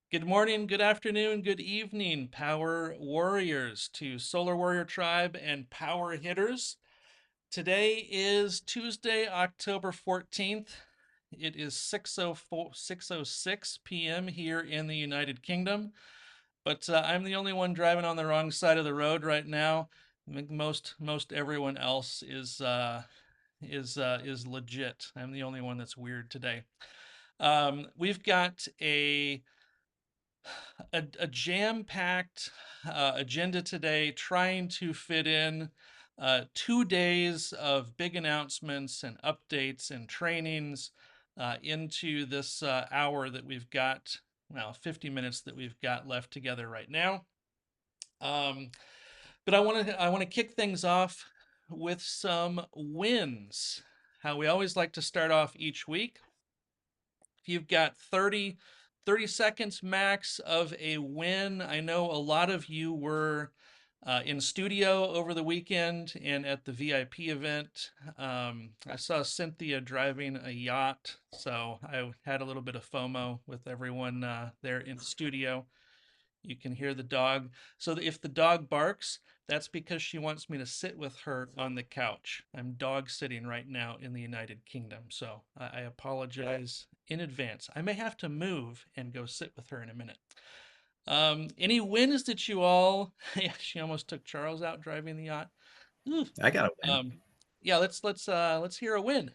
Good morning, good afternoon, good evening, Power Warriors to Solar Warrior Tribe and Power Hitters. Today is Tuesday, October 14th. It is 6:06 p.m. here in the United Kingdom, but I'm the only one driving on the wrong side of the road right now. I think most everyone else is legit. I'm the only one that's weird today. We've got a jam-packed agenda today, trying to fit in 2 days of big announcements and updates and trainings into this hour that we've got, well, 50 minutes that we've got left together right now. But I want to kick things off with some wins. How we always like to start off each week. If you've got 30 seconds max of a win, I know a lot of you were in studio over the weekend and at the VIP event. I saw Cynthia driving a yacht, so I had a little bit of FOMO with everyone there in studio. You can hear the dog. So if the dog barks, that's because she wants me to sit with her on the couch. I'm dog sitting right now in the United Kingdom, so I apologize in advance. I may have to move and go sit with her in a minute. Any wins that you all? Yeah, she almost took Charles out driving the yacht. Ooh. I got a win. Yeah, let's hear a win.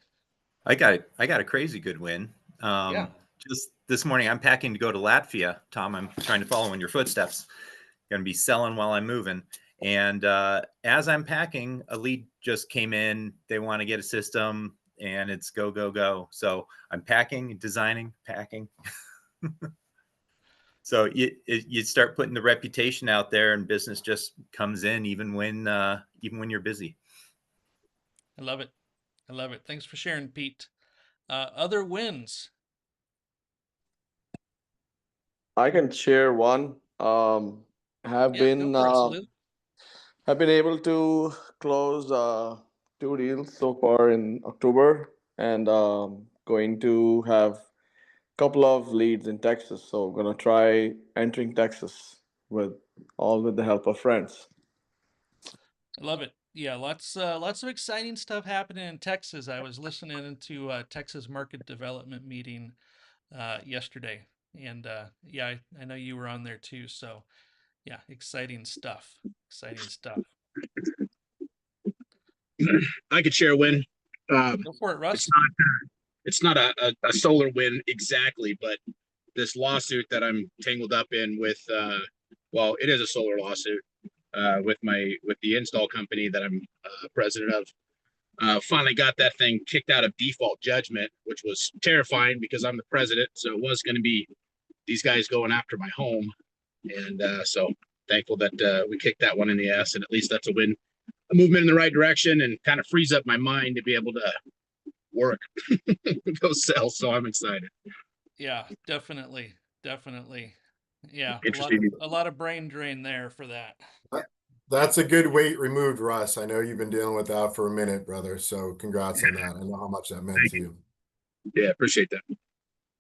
I got a crazy good win. Yeah. Just this morning, I'm packing to go to Latvia. Tom, I'm trying to follow in your footsteps. Going to be selling while I'm moving. And as I'm packing, a lead just came in. They want to get a system, and it's go, go, go. So I'm packing, designing, packing. So you start putting the reputation out there, and business just comes in, even when you're busy. I love it. I love it. Thanks for sharing, Pete. Other wins. I can share one. Have Yeah, go been for it, Salute. have been able to close two deals so far in October, and going to have a couple of leads in Texas. So I'm gonna try entering Texas with with the help of friends. I love it. Yeah, lots of exciting stuff happening in Texas. I was listening to Texas Market Development meeting yesterday, and yeah, I know you were on there too. So yeah, exciting stuff. Exciting stuff. I could share a win. Um, Go for it, it's Russ. not it's not a solar win exactly, but this lawsuit that I'm tangled up in with, well, it is a solar lawsuit with the install company that I'm president of. Finally got that thing kicked out of default judgment, which was terrifying because I'm the president, so it was going to be these guys going after my home, and so thankful that we kicked that one in the ass, and at least that's a win, a movement in the right direction, and kind of frees up my mind to be able to work, go sell. So I'm excited. Yeah, definitely, definitely. Yeah, Interesting. a lot of brain drain there for that. That- That's a good weight removed, Russ. I know you've been dealing with that for a minute, brother. So congrats on Yeah, that. I know how much that meant thank to you. you. Yeah, appreciate that.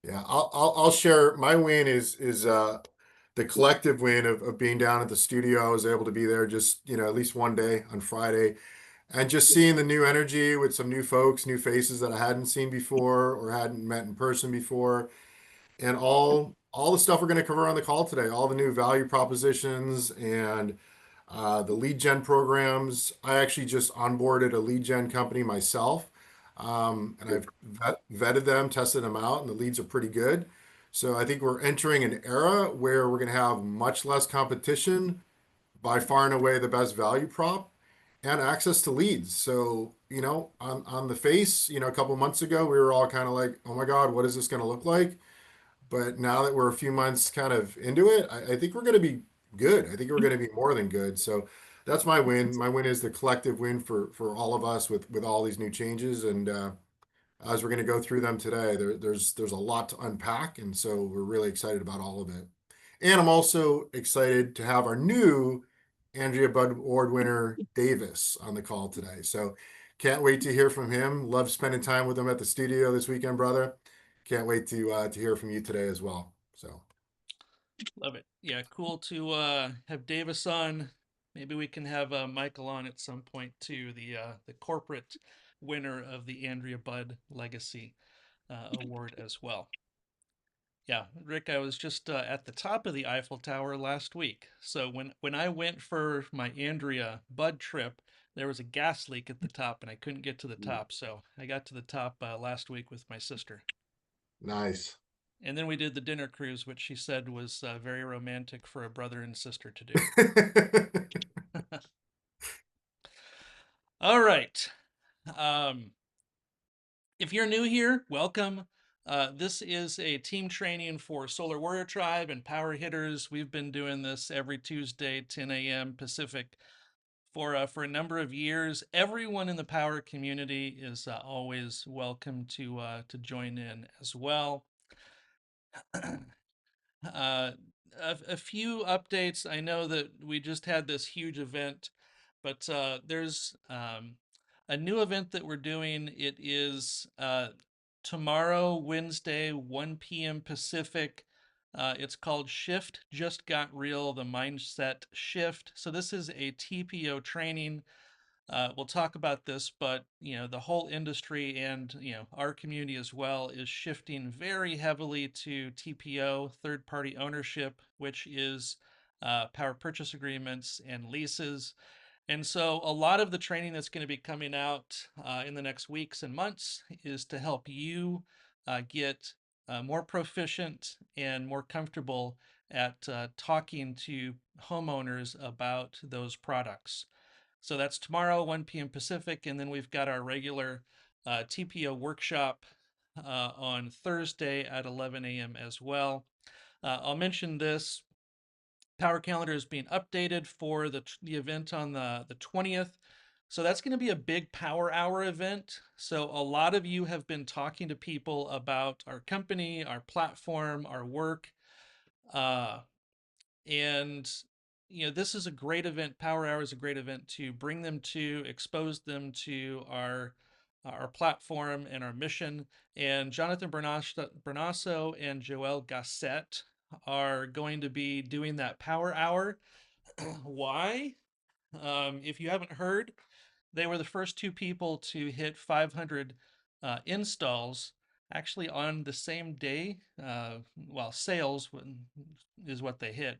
Yeah, I'll share my win is the collective win of being down at the studio. I was able to be there just, at least one day on Friday and just seeing the new energy with some new folks, new faces that I hadn't seen before or hadn't met in person before. And all the stuff we're going to cover on the call today, all the new value propositions and the lead gen programs. I actually just onboarded a lead gen company myself, and I've vetted them, tested them out, and the leads are pretty good. So I think we're entering an era where we're going to have much less competition, by far and away the best value prop, and access to leads. So, on the face, a couple months ago, we were all kind of like, oh my God, what is this going to look like? But now that we're a few months kind of into it, I think we're going to be good. I think we're going to be more than good. So that's my win. My win is the collective win for all of us with all these new changes. And as we're going to go through them today, there's a lot to unpack, and so we're really excited about all of it. And I'm also excited to have our new Andrea Bud Award winner Davis on the call today. So can't wait to hear from him. Love spending time with him at the studio this weekend, brother. Can't wait to hear from you today as well. So Love it. Yeah, cool to have Davis on. Maybe we can have Michael on at some point too. The corporate winner of the Andrea Budd Legacy Award as well. Yeah, Rick, I was just at the top of the Eiffel Tower last week. So when I went for my Andrea Budd trip, there was a gas leak at the top, and I couldn't get to the top. So I got to the top last week with my sister. Nice. And then we did the dinner cruise, which she said was very romantic for a brother and sister to do. All right. If you're new here, welcome. This is a team training for Solar Warrior Tribe and Power Hitters. We've been doing this every Tuesday, 10 a.m. Pacific, for a number of years. Everyone in the Power community is always welcome to join in as well. A few updates. I know that we just had this huge event, but there's a new event that we're doing. It is tomorrow, Wednesday, 1 p.m. Pacific. It's called Shift Just Got Real, the Mindset Shift. So this is a TPO training. We'll talk about this, but the whole industry and our community as well is shifting very heavily to TPO, third-party ownership, which is power purchase agreements and leases. And so a lot of the training that's going to be coming out in the next weeks and months is to help you get more proficient and more comfortable at talking to homeowners about those products. So that's tomorrow, 1 p.m. Pacific, and then we've got our regular TPO workshop on Thursday at 11 a.m. as well. I'll mention this. Power calendar is being updated for the event on the 20th. So that's going to be a big power hour event. So a lot of you have been talking to people about our company, our platform, our work. And this is a great event. Power Hour is a great event to bring them to, expose them to our platform and our mission. And Jonathan Bernasso and Joel Gasset are going to be doing that Power Hour. Why? If you haven't heard, they were the first two people to hit 500 installs actually on the same day. Sales is what they hit.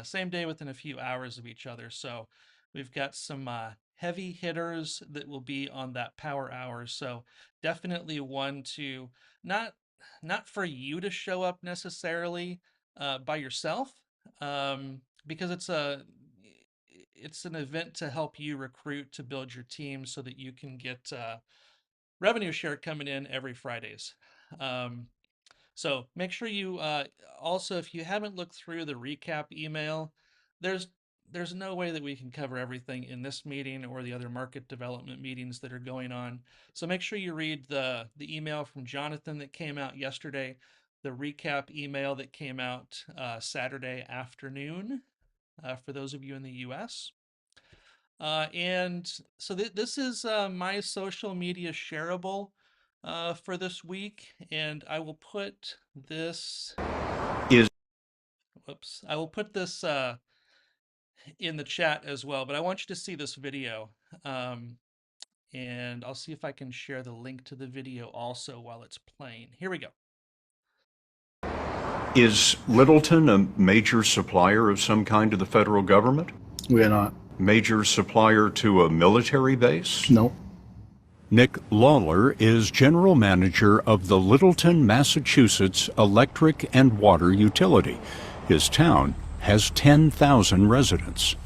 Same day within a few hours of each other. So we've got some heavy hitters that will be on that power hour. So definitely one to not for you to show up necessarily by yourself, because it's an event to help you recruit, to build your team so that you can get revenue share coming in every Fridays. So make sure you also, if you haven't looked through the recap email, there's no way that we can cover everything in this meeting or the other market development meetings that are going on. So make sure you read the email from Jonathan that came out yesterday, the recap email that came out Saturday afternoon for those of you in the US. And so this is my social media shareable for this week, and I will put this. I will put this in the chat as well. But I want you to see this video, and I'll see if I can share the link to the video also while it's playing. Here we go. Is Littleton a major supplier of some kind to the federal government? We are not. Major supplier to a military base? No. Nick Lawler is general manager of the Littleton, Massachusetts electric and water utility. His town has 10,000 residents.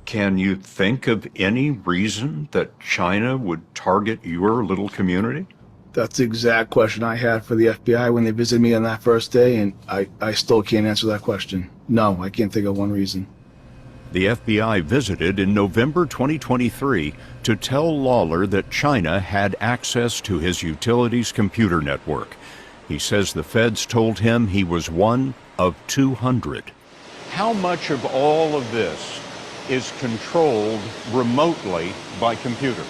Can you think of any reason that China would target your little community? That's the exact question I had for the FBI when they visited me on that first day, and I still can't answer that question. No, I can't think of one reason. The FBI visited in November 2023 to tell Lawler that China had access to his utility's computer network. He says the feds told him he was one of 200. How much of all of this is controlled remotely by computer?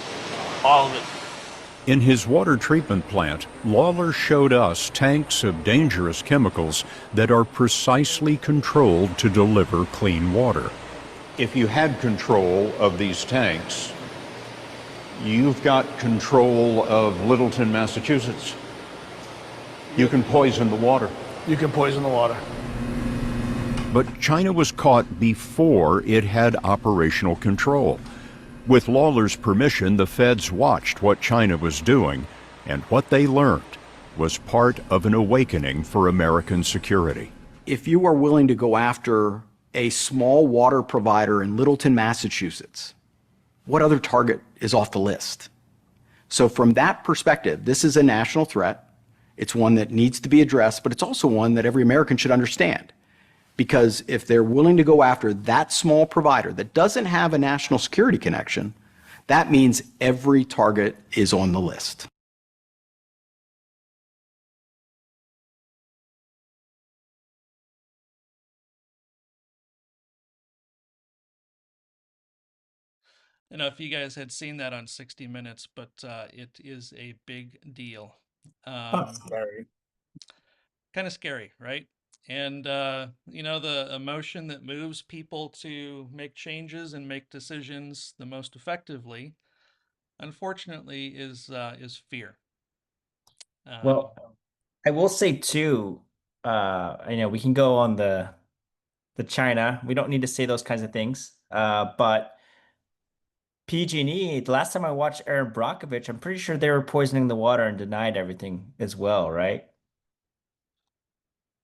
All of it. In his water treatment plant, Lawler showed us tanks of dangerous chemicals that are precisely controlled to deliver clean water. If you had control of these tanks, you've got control of Littleton, Massachusetts. You can poison the water. You can poison the water. But China was caught before it had operational control. With Lawler's permission, the feds watched what China was doing, and what they learned was part of an awakening for American security. If you are willing to go after a small water provider in Littleton, Massachusetts, what other target is off the list? So from that perspective, this is a national threat. It's one that needs to be addressed, but it's also one that every American should understand. Because if they're willing to go after that small provider that doesn't have a national security connection, that means every target is on the list. If you guys had seen that on 60 Minutes, but it is a big deal. Scary. Kind of scary, right? And the emotion that moves people to make changes and make decisions the most effectively, unfortunately, is fear. Well, I will say too, we can go on the China. We don't need to say those kinds of things. But PG&E, the last time I watched Aaron Brockovich, I'm pretty sure they were poisoning the water and denied everything as well, right?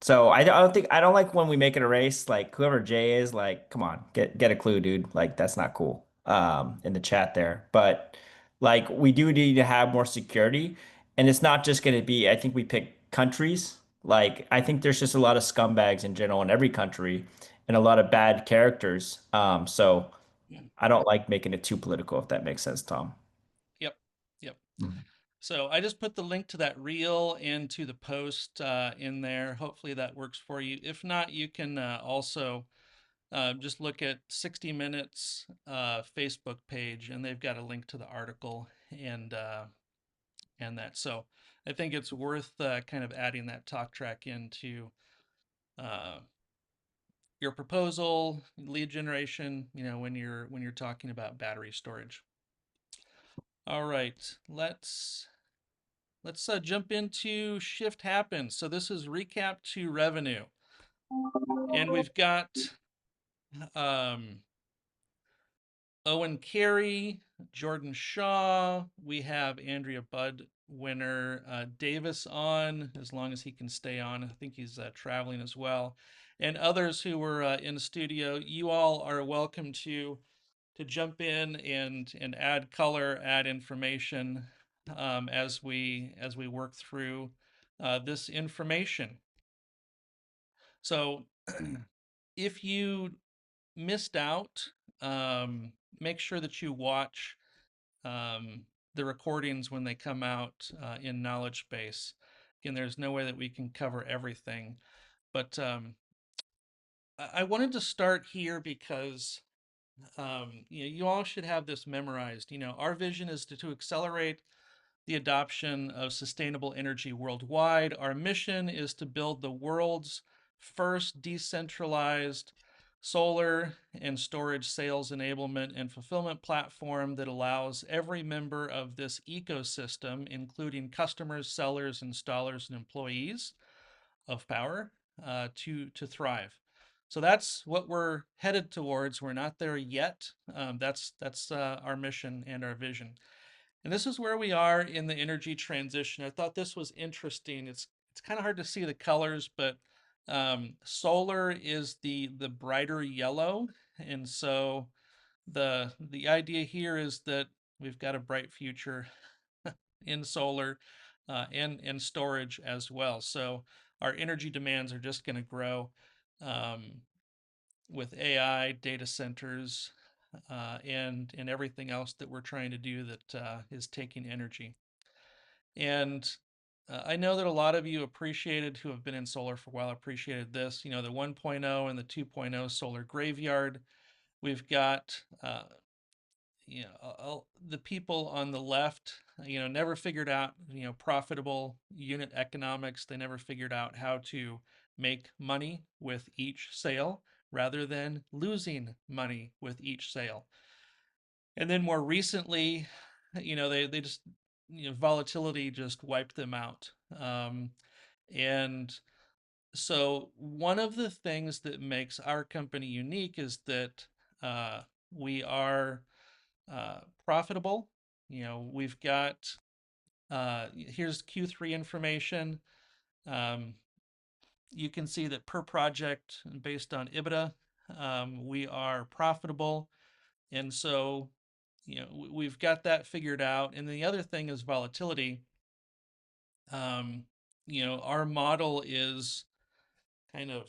So I don't like when we make it a race. Like whoever Jay is, like, come on, get a clue, dude. Like that's not cool. In the chat there, but like we do need to have more security, and it's not just going to be. I think we pick countries. Like I think there's just a lot of scumbags in general in every country, and a lot of bad characters. So I don't like making it too political, if that makes sense, Tom. Yep. Yep. Mhm. So I just put the link to that reel into the post in there. Hopefully that works for you. If not, you can also just look at 60 Minutes Facebook page, and they've got a link to the article and that. So I think it's worth kind of adding that talk track into uh, your proposal, lead generation. When you're talking about battery storage. All right, let's jump into Shift Happens. So this is recap to revenue, and we've got um, Owen Carey, Jordan Shaw. We have Andrea Budd winner Davis on, as long as he can stay on. I think he's traveling as well, and others who were in the studio. You all are welcome to jump in and add color, add information as we work through this information. So if you missed out, make sure that you watch the recordings when they come out in Knowledge Base. Again, there's no way that we can cover everything, but I wanted to start here because you all should have this memorized. Our vision is to accelerate the adoption of sustainable energy worldwide. Our mission is to build the world's first decentralized solar and storage sales enablement and fulfillment platform that allows every member of this ecosystem, including customers, sellers, installers, and employees of Powur, to thrive. So that's what we're headed towards. We're not there yet. That's our mission and our vision. And this is where we are in the energy transition. I thought this was interesting. It's kind of hard to see the colors, but solar is the brighter yellow, and so the idea here is that we've got a bright future in solar and storage as well. So our energy demands are just going to grow with AI, data centers, and everything else that we're trying to do that is taking energy. And I know that a lot of you appreciated, who have been in solar for a while, appreciated this. The 1.0 and the 2.0 solar graveyard. We've got the people on the left, never figured out, profitable unit economics. They never figured out how to make money with each sale rather than losing money with each sale. And then more recently, they just, volatility just wiped them out. And so one of the things that makes our company unique is that we are profitable. We've got, here's Q3 information. You can see that per project, based on EBITDA, we are profitable. And so, we've got that figured out. And the other thing is volatility. Our model is kind of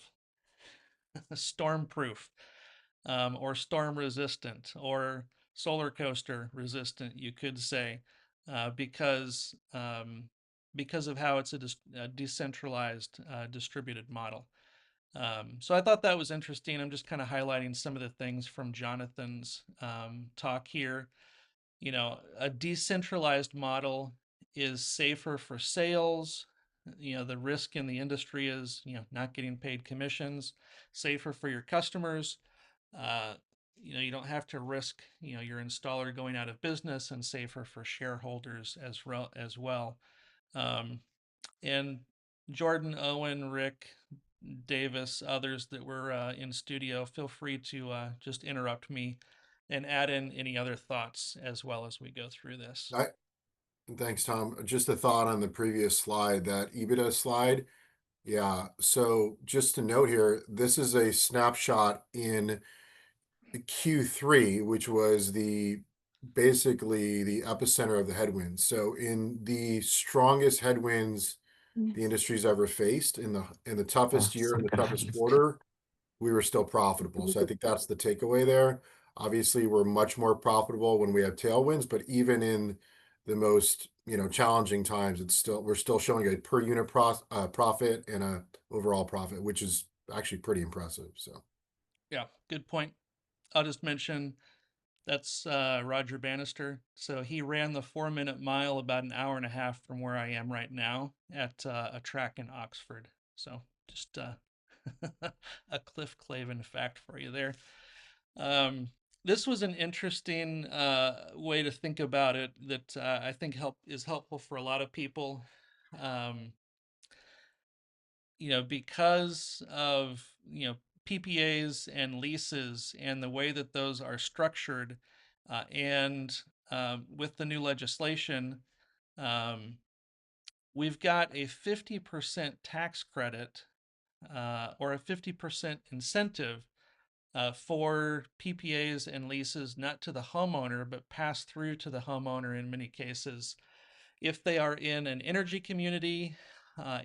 storm-proof, or storm resistant, or solar coaster resistant, you could say, because of how it's a decentralized, distributed model. So I thought that was interesting. I'm just kind of highlighting some of the things from Jonathan's talk here. A decentralized model is safer for sales. The risk in the industry is, not getting paid commissions. Safer for your customers. You don't have to risk, your installer going out of business, and safer for shareholders as well. And Jordan, Owen, Rick, Davis, others that were in studio, feel free to just interrupt me and add in any other thoughts as well as we go through this. Thanks, Tom. Just a thought on the previous slide, that EBITDA slide. Yeah. So just to note here, this is a snapshot in Q3, which was basically the epicenter of the headwinds. So in the strongest headwinds the industry's ever faced, in the toughest year, in the toughest quarter, we were still profitable. So I think that's the takeaway there. Obviously, we're much more profitable when we have tailwinds, but even in the most, challenging times, we're still showing a per unit profit and a overall profit, which is actually pretty impressive. So Yeah, good point. I'll just mention that's Roger Bannister. So he ran the 4-minute mile about an hour and a half from where I am right now at a track in Oxford. So just a Cliff Clavin fact for you there. This was an interesting way to think about it that I think is helpful for a lot of people. Because of, PPAs and leases and the way that those are structured, and with the new legislation, we've got a 50% tax credit, or a 50% incentive for PPAs and leases, not to the homeowner, but pass through to the homeowner in many cases, if they are in an energy community,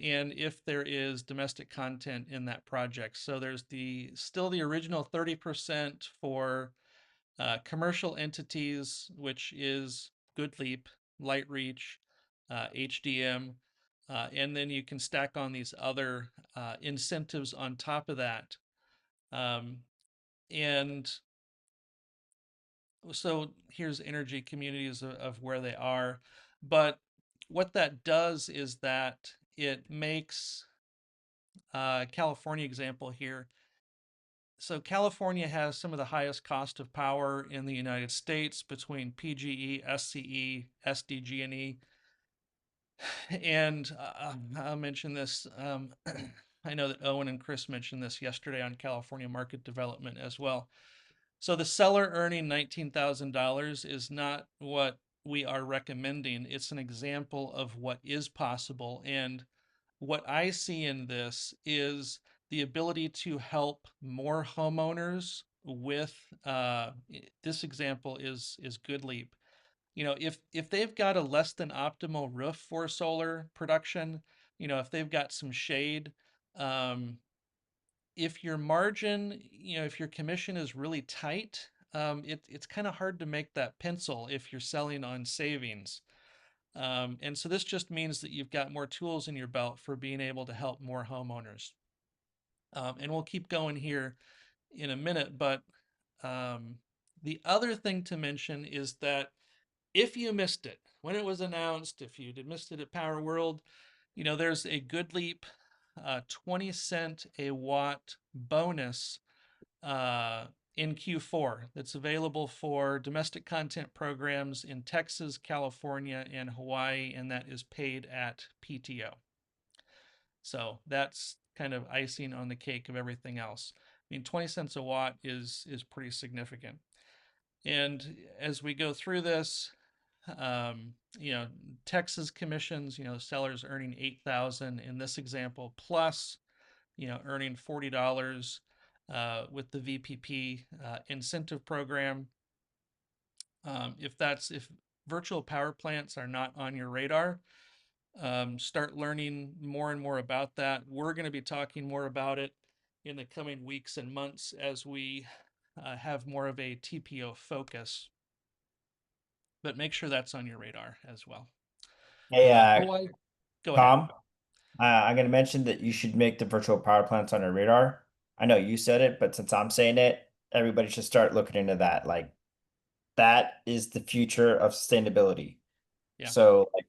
and if there is domestic content in that project. So there's still the original 30% for commercial entities, which is GoodLeap, LightReach, HDM, and then you can stack on these other incentives on top of that. And so here's energy communities of where they are. But what that does is that it makes California example here. So California has some of the highest cost of power in the United States between PGE, SCE, SDG&E. And I'll mention this. I know that Owen and Chris mentioned this yesterday on California Market Development as well. So the seller earning $19,000 is not what we are recommending. It's an example of what is possible. And what I see in this is the ability to help more homeowners with, this example is GoodLeap. If they've got a less than optimal roof for solar production, if they've got some shade, if your margin, if your commission is really tight, it's kind of hard to make that pencil if you're selling on savings. And so this just means that you've got more tools in your belt for being able to help more homeowners. And we'll keep going here in a minute, but The other thing to mention is that if you missed it when it was announced, if you missed it at Powur World, there's a Good Leap 20 cent a watt bonus in Q4 that's available for domestic content programs in Texas, California, and Hawaii, and that is paid at PTO. So that's kind of icing on the cake of everything else. I mean, 20 cents a watt is pretty significant. And as we go through this, Texas commissions, sellers earning 8,000 in this example, plus, earning $40 with the VPP incentive program. If virtual power plants are not on your radar, start learning more and more about that. We're going to be talking more about it in the coming weeks and months as we have more of a TPO focus. But make sure that's on your radar as well. Hey, Go ahead. Tom, I'm going to mention that you should make the virtual power plants on your radar. I know you said it, but since I'm saying it, everybody should start looking into that. Like, that is the future of sustainability. Yeah. So, like,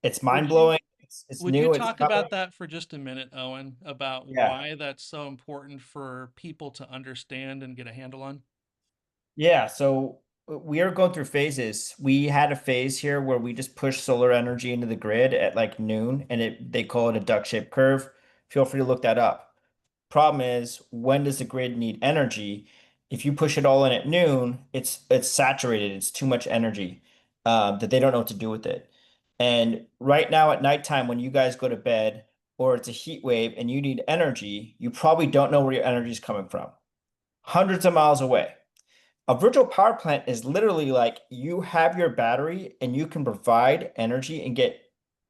it's mind blowing. It's Would new. you It's talk coming. about that for just a minute, Owen, about why that's so important for people to understand and get a handle on? Yeah, so we are going through phases. We had a phase here where we just pushed solar energy into the grid at like noon, and they call it a duck-shaped curve. Feel free to look that up. Problem is, when does the grid need energy? If you push it all in at noon, it's saturated. It's too much energy that they don't know what to do with it. And right now at nighttime, when you guys go to bed, or it's a heat wave and you need energy, you probably don't know where your energy is coming from. Hundreds of miles away. A virtual power plant is literally like you have your battery and you can provide energy and get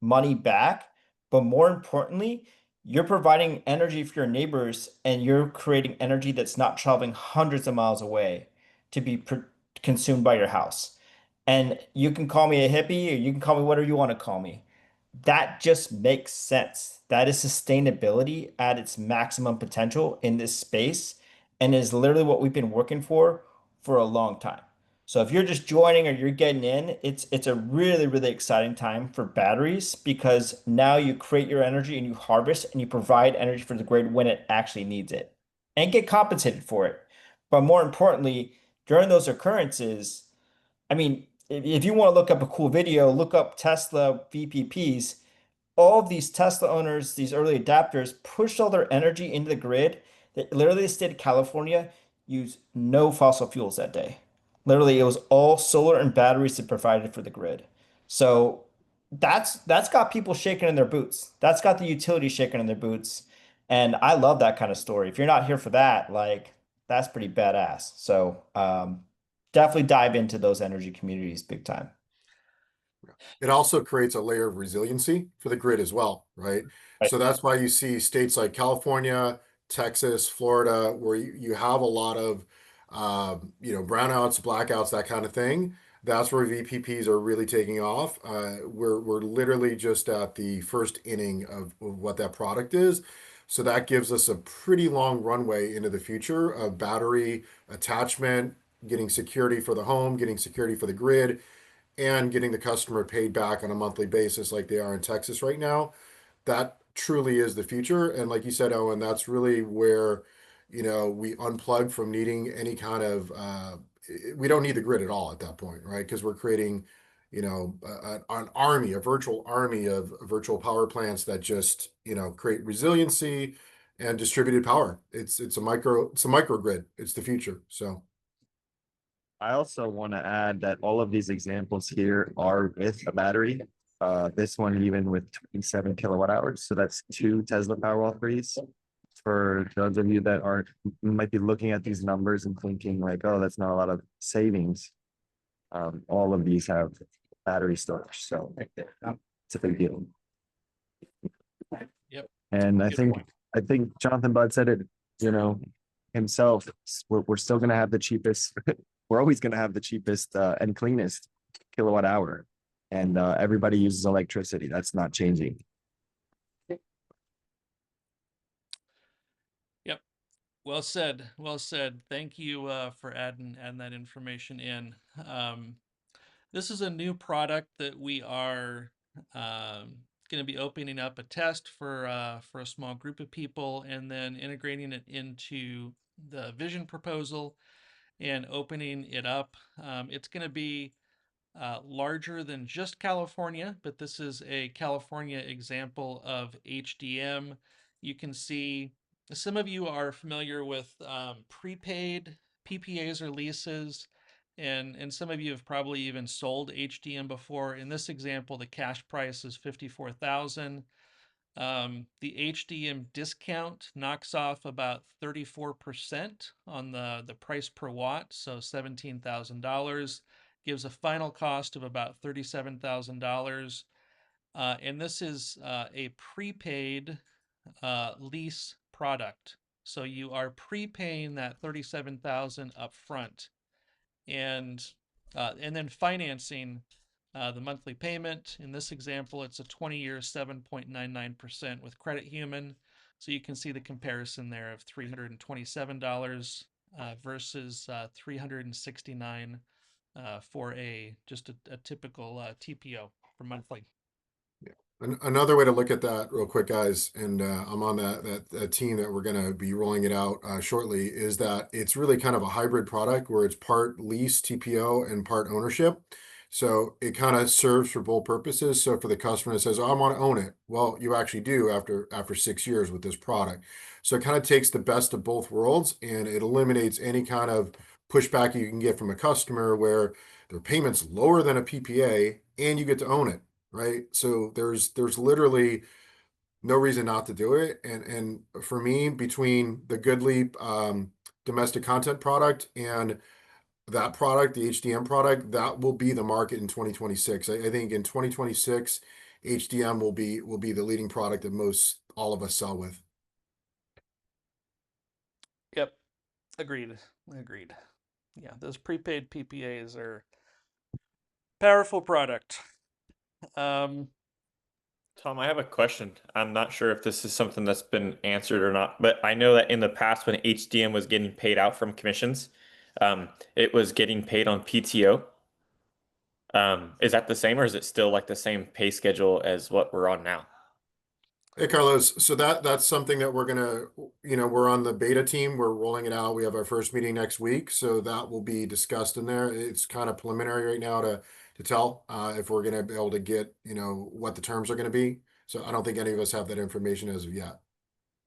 money back. But more importantly, you're providing energy for your neighbors and you're creating energy that's not traveling hundreds of miles away to be consumed by your house. And you can call me a hippie or you can call me whatever you want to call me. That just makes sense. That is sustainability at its maximum potential in this space and is literally what we've been working for a long time. So if you're just joining or you're getting in, it's a really, really exciting time for batteries because now you create your energy and you harvest and you provide energy for the grid when it actually needs it and get compensated for it. But more importantly, during those occurrences, I mean, if you want to look up a cool video, look up Tesla VPPs. All of these Tesla owners, these early adapters, pushed all their energy into the grid. Literally, the state of California used no fossil fuels that day. Literally, it was all solar and batteries that provided for the grid. So that's got people shaking in their boots. That's got the utility shaking in their boots. And I love that kind of story. If you're not here for that, like that's pretty badass. So definitely dive into those energy communities big time. It also creates a layer of resiliency for the grid as well, right? So that's why you see states like California, Texas, Florida, where you have a lot of, brownouts, blackouts, that kind of thing. That's where VPPs are really taking off. We're literally just at the first inning of what that product is. So that gives us a pretty long runway into the future of battery attachment, getting security for the home, getting security for the grid, and getting the customer paid back on a monthly basis like they are in Texas right now. That truly is the future. And like you said, Owen, that's really where, we unplug from needing any kind of, we don't need the grid at all at that point, right? Because we're creating, an army, a virtual army of virtual power plants that just, create resiliency and distributed power. It's a microgrid. It's the future. So. I also want to add that all of these examples here are with a battery. This one even with 27 kilowatt hours. So that's 2 Tesla Powerwall 3s. For those of you that might be looking at these numbers and thinking like, oh, that's not a lot of savings. All of these have battery storage. So it's a big deal. Yep. And I think Jonathan Budd said it, himself. We're still going to have the cheapest. We're always going to have the cheapest and cleanest kilowatt hour. And everybody uses electricity. That's not changing. Yep. Well said. Well said. Thank you for adding that information in. This is a new product that we are going to be opening up a test for a small group of people, and then integrating it into the vision proposal and opening it up. It's going to be larger than just California, but this is a California example of HDM. You can see some of you are familiar with prepaid PPAs or leases, and some of you have probably even sold HDM before. In this example, the cash price is $54,000. The HDM discount knocks off about 34% on the price per watt, so $17,000, gives a final cost of about $37,000. And this is a prepaid lease product. So you are prepaying that $37,000 up front, and then financing the monthly payment. In this example, it's a 20-year 7.99% with Credit Human. So you can see the comparison there of $327 versus $369 for just a typical TPO for monthly. Another way to look at that real quick, guys, and I'm on that team that we're going to be rolling it out shortly, is that it's really kind of a hybrid product where it's part lease TPO and part ownership. So it kind of serves for both purposes. So for the customer that says, "Oh, I want to own it," well, you actually do after 6 years with this product. So it kind of takes the best of both worlds, and it eliminates any kind of pushback you can get from a customer where their payment's lower than a PPA and you get to own it. Right. So there's literally no reason not to do it. And for me, between the Goodleap domestic content product and that product, the HDM product, that will be the market in 2026. I think in 2026, HDM will be the leading product that most all of us sell with. Yep. Agreed. Yeah, those prepaid PPAs are powerful product. Tom, I have a question. I'm not sure if this is something that's been answered or not, but I know that in the past when HDM was getting paid out from commissions, it was getting paid on PTO. Is that the same, or is it still like the same pay schedule as what we're on now? Hey, Carlos. So that's something that we're gonna, we're on the beta team. We're rolling it out. We have our first meeting next week, so that will be discussed in there. It's kind of preliminary right now to tell if we're gonna be able to get, what the terms are gonna be. So I don't think any of us have that information as of yet.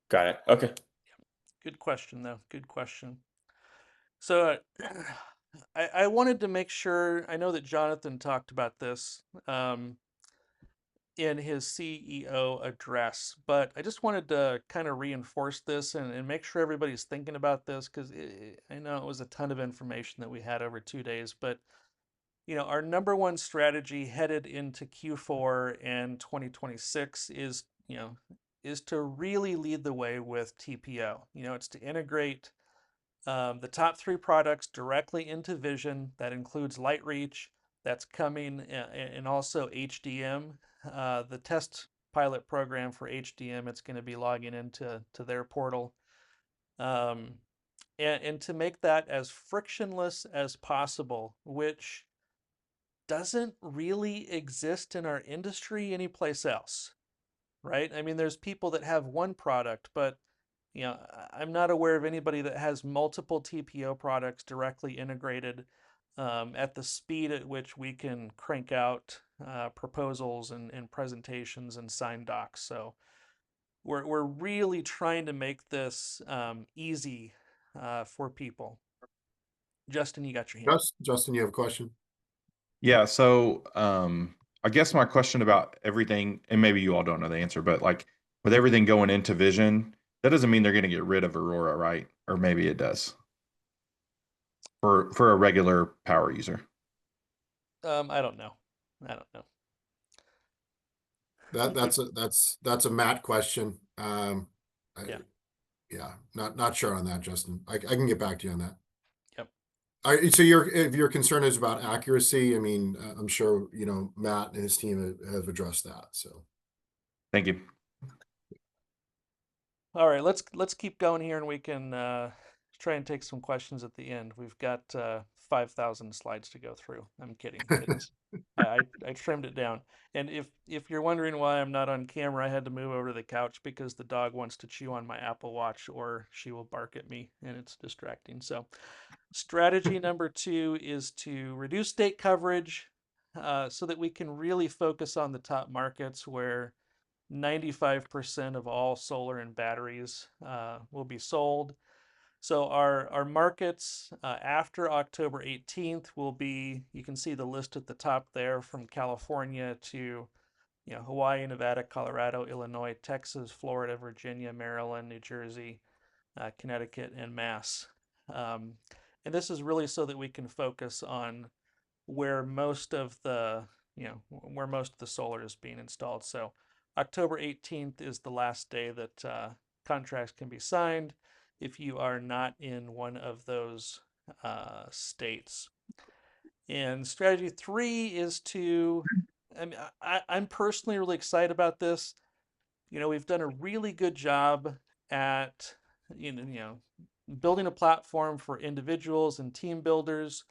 Got it. Okay. Good question, though. Good question. So I wanted to make sure, I know that Jonathan talked about this in his CEO address, but I just wanted to kind of reinforce this and make sure everybody's thinking about this, because I know it was a ton of information that we had over 2 days, but our number one strategy headed into Q4 and 2026 is to really lead the way with TPO. It's to integrate the top 3 products directly into Vision. That includes LightReach, that's coming, and also HDM. The test pilot program for HDM, it's going to be logging into their portal. And to make that as frictionless as possible, which doesn't really exist in our industry anyplace else, right? I mean, there's people that have one product, but I'm not aware of anybody that has multiple TPO products directly integrated at the speed at which we can crank out proposals and presentations and sign docs. So we're really trying to make this easy for people. Justin, you got your hand. Justin, you have a question? Yeah, so I guess my question about everything, and maybe you all don't know the answer, but like with everything going into Vision, that doesn't mean they're going to get rid of Aurora, right? Or maybe it does for a regular power user. I don't know. That's a Matt question. Yeah. Yeah, not sure on that, Justin. I can get back to you on that. Yep. So if your concern is about accuracy, I mean, I'm sure Matt and his team have addressed that. So, thank you. All right, let's keep going here, and we can try and take some questions at the end. We've got 5,000 slides to go through. I'm kidding. I trimmed it down. And if you're wondering why I'm not on camera, I had to move over to the couch because the dog wants to chew on my Apple Watch, or she will bark at me, and it's distracting. So, strategy number 2 is to reduce state coverage so that we can really focus on the top markets where 95% of all solar and batteries will be sold. So our markets after October 18th will be, you can see the list at the top there, from California to Hawaii, Nevada, Colorado, Illinois, Texas, Florida, Virginia, Maryland, New Jersey, Connecticut, and Mass. And this is really so that we can focus on where most of the solar is being installed. So October 18th is the last day that contracts can be signed if you are not in one of those states. And strategy 3 is to, I mean, I'm personally really excited about this. We've done a really good job at, building a platform for individuals and team builders,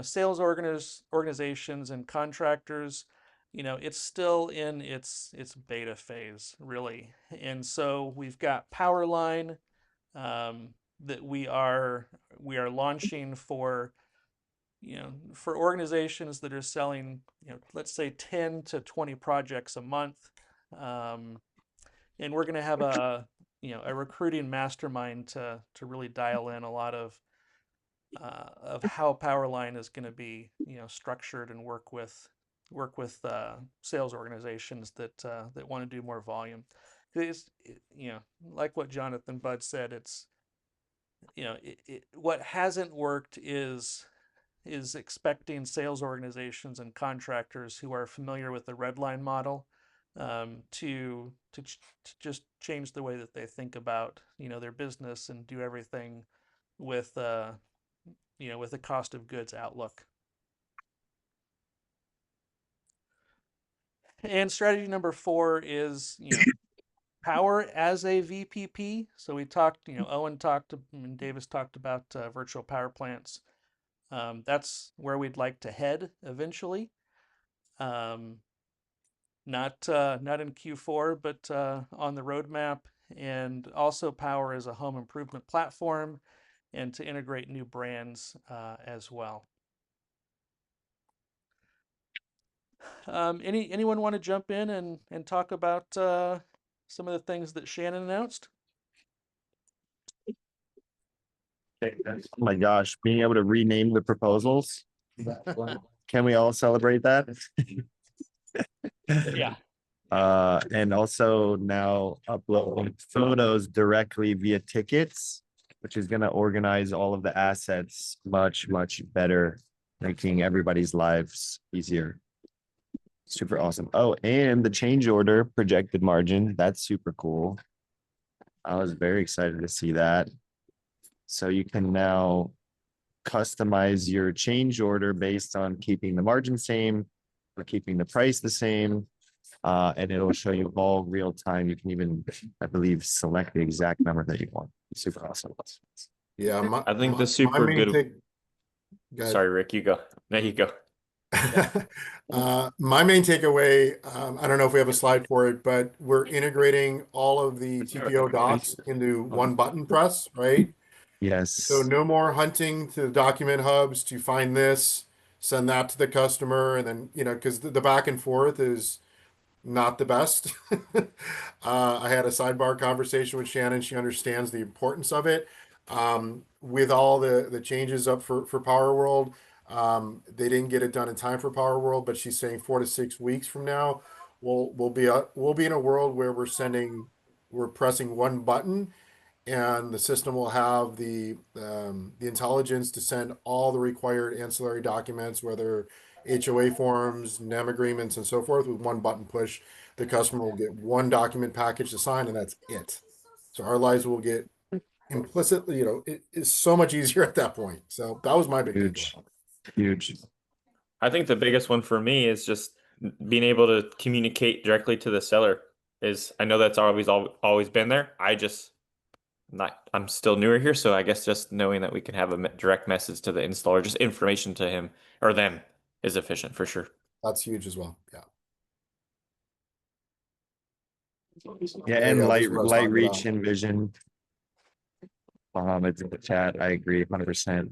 sales organizations and contractors. It's still in its beta phase, really. And so we've got Powerline that we are launching for for organizations that are selling, let's say 10 to 20 projects a month. And we're going to have a recruiting mastermind to really dial in a lot of how Powerline is going to be structured and work with sales organizations that want to do more volume. It's, like what Jonathan Budd said, it's what hasn't worked is expecting sales organizations and contractors who are familiar with the red line model to just change the way that they think about their business and do everything with with a cost of goods outlook. And strategy number 4 is power as a VPP. So we talked, Owen talked and Davis talked about virtual power plants. That's where we'd like to head eventually. Not in Q4, but on the roadmap. And also power as a home improvement platform, and to integrate new brands as well. Anyone want to jump in and talk about some of the things that Shannon announced? Oh my gosh, being able to rename the proposals. Can we all celebrate that? Yeah. And also now upload photos directly via tickets, which is going to organize all of the assets much better, making everybody's lives easier. Super awesome. Oh, and the change order projected margin, that's super cool. I was very excited to see that. So you can now customize your change order based on keeping the margin same or keeping the price the same. And it'll show you all real time. You can even, I believe, select the exact number that you want. Super awesome. Yeah, I think the super good. Sorry, Rick, you go. There you go. My main takeaway, I don't know if we have a slide for it, but we're integrating all of the TPO docs into one button press, right? Yes. So no more hunting to the document hubs to find this, send that to the customer, and then, because the back and forth is not the best. I had a sidebar conversation with Shannon. She understands the importance of it. With all the changes up for Powur World, they didn't get it done in time for Powur World, but she's saying 4 to 6 weeks from now, we'll be in a world where we're pressing one button, and the system will have the intelligence to send all the required ancillary documents, whether HOA forms, NEM agreements, and so forth, with one button push. The customer will get one document package to sign, and that's it. So our lives will get implicitly, it is so much easier at that point. So that was my big Huge. I think the biggest one for me is just being able to communicate directly to the seller. is I know that's always been there. I'm still newer here, so I guess just knowing that we can have a direct message to the installer, just information to him or them, is efficient for sure. That's huge as well. Yeah. Yeah, There you and go. This is what I was light talking reach about. and vision. It's in the chat. I agree 100%.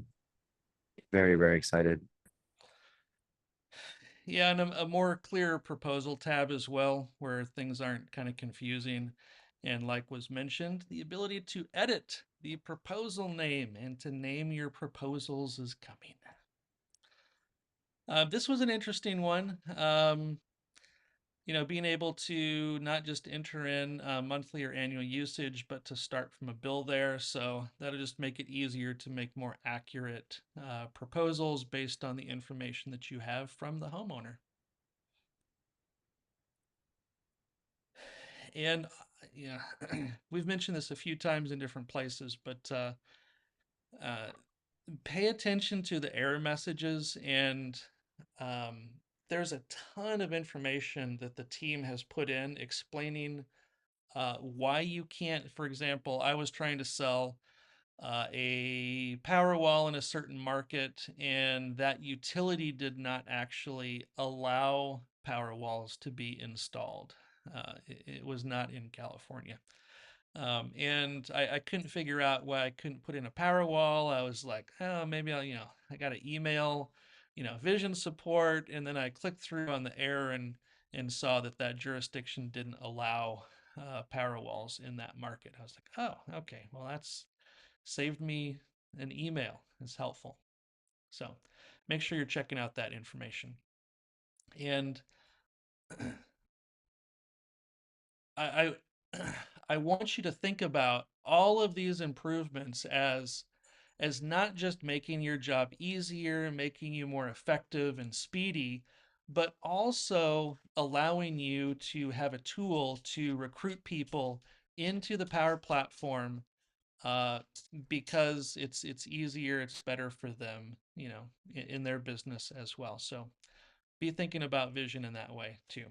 Very, very excited. Yeah, and a more clear proposal tab as well, where things aren't kind of confusing. And like was mentioned, the ability to edit the proposal name and to name your proposals is coming. This was an interesting one. Being able to not just enter in monthly or annual usage, but to start from a bill there. So that'll just make it easier to make more accurate proposals based on the information that you have from the homeowner. And yeah, we've mentioned this a few times in different places, but pay attention to the error messages. And there's a ton of information that the team has put in explaining why you can't. For example, I was trying to sell a power wall in a certain market, and that utility did not actually allow power walls to be installed. It was not in California. And I couldn't figure out why I couldn't put in a power wall. I was like, oh, maybe I got to email, vision support. And then I clicked through on the error and saw that jurisdiction didn't allow power walls in that market. I was like, oh, okay, well, that's saved me an email. It's helpful. So make sure you're checking out that information. And I I want you to think about all of these improvements as not just making your job easier, making you more effective and speedy, but also allowing you to have a tool to recruit people into the Power Platform because it's easier, it's better for them, in their business as well. So be thinking about vision in that way too.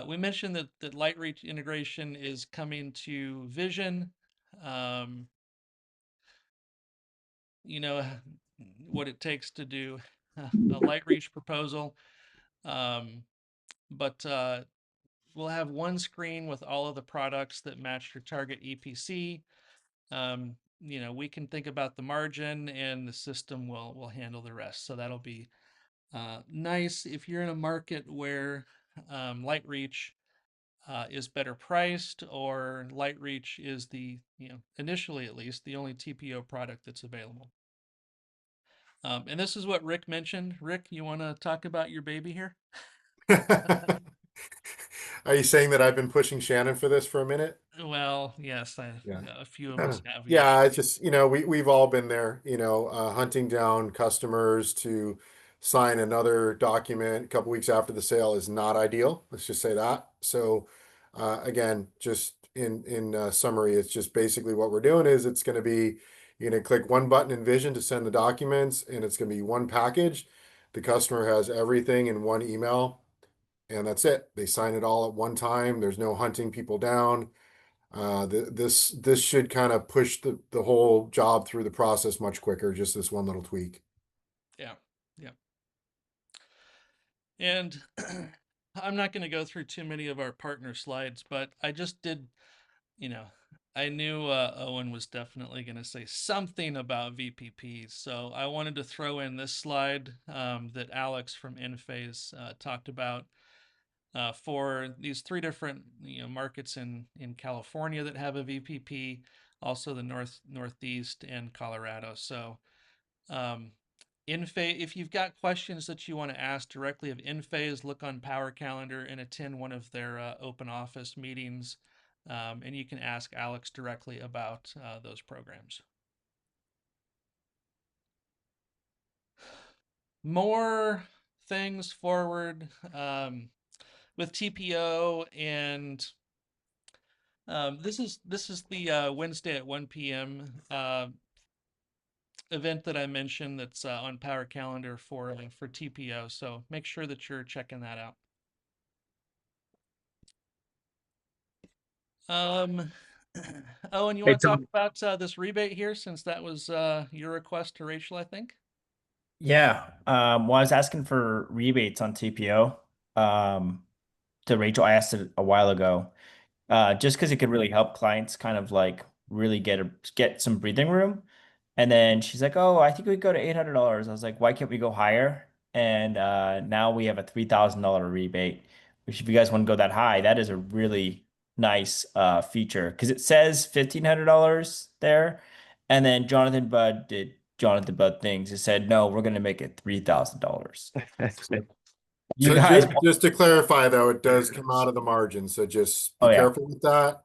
We mentioned that light reach integration is coming to Vision. You know what it takes to do a light reach proposal. But we'll have one screen with all of the products that match your target EPC. We can think about the margin, and the system will handle the rest. So that'll be nice if you're in a market where light reach is better priced, or light reach is initially at least, the only TPO product that's available. And this is what Rick mentioned. Rick, you want to talk about your baby here? Are you saying that I've been pushing Shannon for this for a minute? Well, yes, Yeah. a few of us have. Yeah, it's just, we've all been there, hunting down customers to sign another document a couple weeks after the sale is not ideal. Let's just say that. So, again, just in summary, it's just basically what we're doing is it's going to be, you're going to click one button in Vision to send the documents, and it's going to be one package. The customer has everything in one email, and that's it. They sign it all at one time. There's no hunting people down. This should kind of push the whole job through the process much quicker. Just this one little tweak. Yeah. And I'm not going to go through too many of our partner slides, but I just did, I knew Owen was definitely going to say something about VPPs. So I wanted to throw in this slide that Alex from Enphase talked about for these three different markets in California that have a VPP, also the Northeast and Colorado. So Enphase, if you've got questions that you want to ask directly of Enphase, look on Power Calendar and attend one of their open office meetings, and you can ask Alex directly about those programs. More things forward with TPO, and this is the Wednesday at 1 p.m. Event that I mentioned that's on Power Calendar for TPO. So make sure that you're checking that out. Um, Owen, you Hey, want to talk Tom. about this rebate here, since that was your request to Rachel, I think? Yeah. Well, I was asking for rebates on TPO. To Rachel, I asked it a while ago. Just because it could really help clients kind of like really get some breathing room. And then she's like, "Oh, I think we go to $800." I was like, "Why can't we go higher?" And now we have a $3,000 rebate. Which, if you guys want to go that high, that is a really nice feature because it says $1,500 there, and then Jonathan Budd did Jonathan Budd things. It said, "No, we're going to make it $3,000." You So guys, just to clarify, though, it does come out of the margin, so just be oh yeah, careful with that.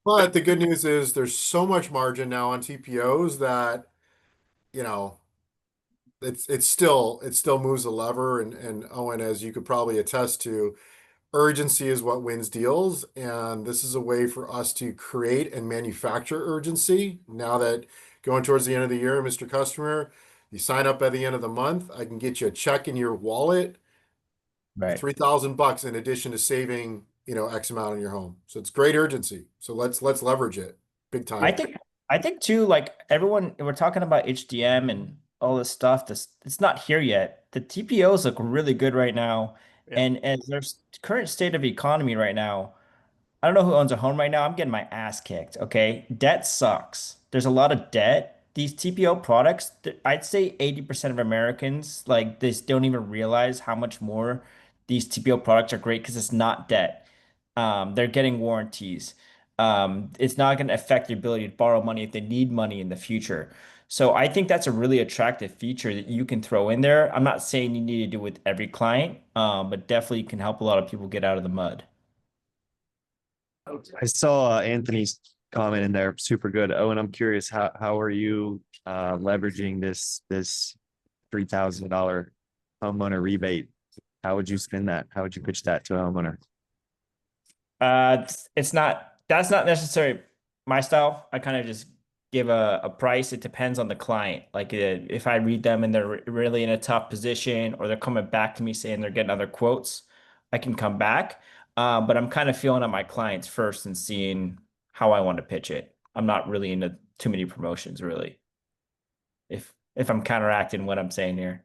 But the good news is there's so much margin now on TPOs that, you know, it still moves a lever. And Owen, as you could probably attest to, urgency is what wins deals, and this is a way for us to create and manufacture urgency. Now that going towards the end of the year, Mr. Customer, you sign up at the end of the month, I can get you a check in your wallet for right. $3,000 in addition to saving, X amount on your home. So it's great urgency. So let's leverage it big I time. think I think too, like everyone, we're talking about HDM and all this stuff. It's not here yet. The TPOs look really good right now, Yeah. and as there's current state of economy right now, I don't know who owns a home right now. I'm getting my ass kicked. Okay. Debt sucks. There's a lot of debt. These TPO products, I'd say 80% of Americans, like, they don't even realize how much more these TPO products are great because it's not debt. They're getting warranties. It's not going to affect their ability to borrow money if they need money in the future. So I think that's a really attractive feature that you can throw in there. I'm not saying you need to do it with every client, but definitely can help a lot of people get out of the mud. I saw Anthony's comment in there, super good. Oh, and I'm curious, how are you leveraging this $3,000 homeowner rebate? How would you spend that? How would you pitch that to a homeowner? It's not, that's not necessarily my style. I kind of just give a price. It depends on the client. Like, if I read them and they're really in a tough position, or they're coming back to me saying they're getting other quotes, I can come back. But I'm kind of feeling out my clients first and seeing how I want to pitch it. I'm not really into too many promotions, really. If I'm counteracting what I'm saying here.